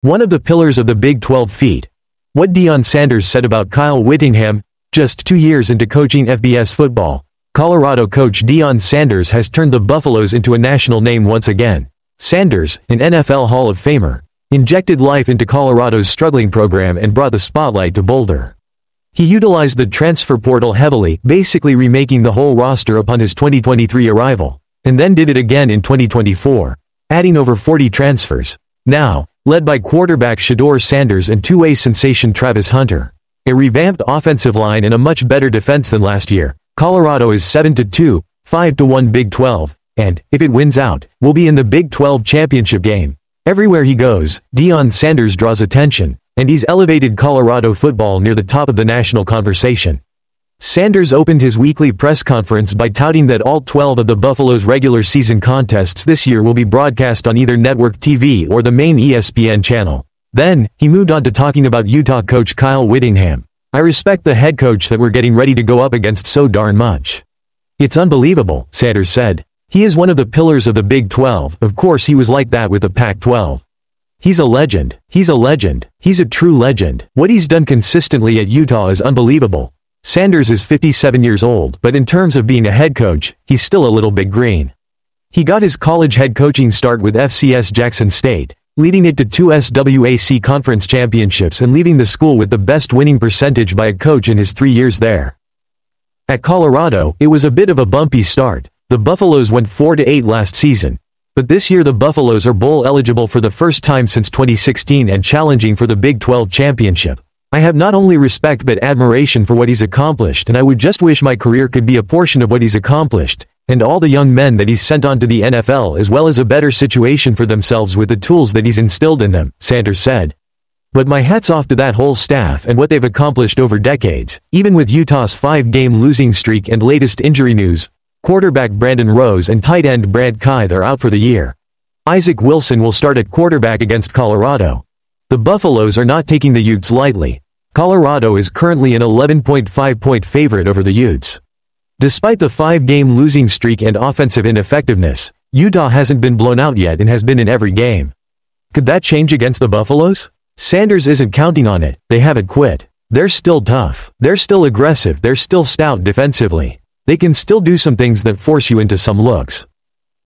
One of the pillars of the Big 12 feat. What Deion Sanders said about Kyle Whittingham. Just 2 years into coaching FBS football, Colorado coach Deion Sanders has turned the Buffaloes into a national name once again. Sanders, an NFL Hall of Famer, injected life into Colorado's struggling program and brought the spotlight to Boulder. He utilized the transfer portal heavily, basically remaking the whole roster upon his 2023 arrival, and then did it again in 2024, adding over 40 transfers. Now, led by quarterback Shedeur Sanders and two-way sensation Travis Hunter, a revamped offensive line and a much better defense than last year, Colorado is 7-2, 5-1 Big 12, and, if it wins out, will be in the Big 12 championship game. Everywhere he goes, Deion Sanders draws attention, and he's elevated Colorado football near the top of the national conversation. Sanders opened his weekly press conference by touting that all 12 of the Buffalo's regular season contests this year will be broadcast on either network TV or the main ESPN channel. Then, he moved on to talking about Utah coach Kyle Whittingham. "I respect the head coach that we're getting ready to go up against so darn much. It's unbelievable," Sanders said. "He is one of the pillars of the Big 12, of course he was like that with the Pac-12. He's a legend. He's a legend. He's a true legend. What he's done consistently at Utah is unbelievable." Sanders is 57 years old, but in terms of being a head coach, he's still a little bit green. He got his college head coaching start with FCS Jackson State, leading it to 2 SWAC conference championships and leaving the school with the best winning percentage by a coach in his 3 years there. At Colorado, it was a bit of a bumpy start. The Buffaloes went 4-8 last season. But this year the Buffaloes are bowl eligible for the first time since 2016 and challenging for the Big 12 championship. "I have not only respect but admiration for what he's accomplished, and I would just wish my career could be a portion of what he's accomplished, and all the young men that he's sent on to the NFL as well as a better situation for themselves with the tools that he's instilled in them," Sanders said. "But my hat's off to that whole staff and what they've accomplished over decades, even with Utah's 5-game losing streak and latest injury news. Quarterback Brandon Rose and tight end Brad Keith are out for the year. Isaac Wilson will start at quarterback against Colorado. The Buffaloes are not taking the Utes lightly. Colorado is currently an 11.5-point favorite over the Utes. Despite the 5-game losing streak and offensive ineffectiveness, Utah hasn't been blown out yet and has been in every game. Could that change against the Buffaloes? Sanders isn't counting on it. They haven't quit. They're still tough. They're still aggressive. They're still stout defensively. They can still do some things that force you into some looks.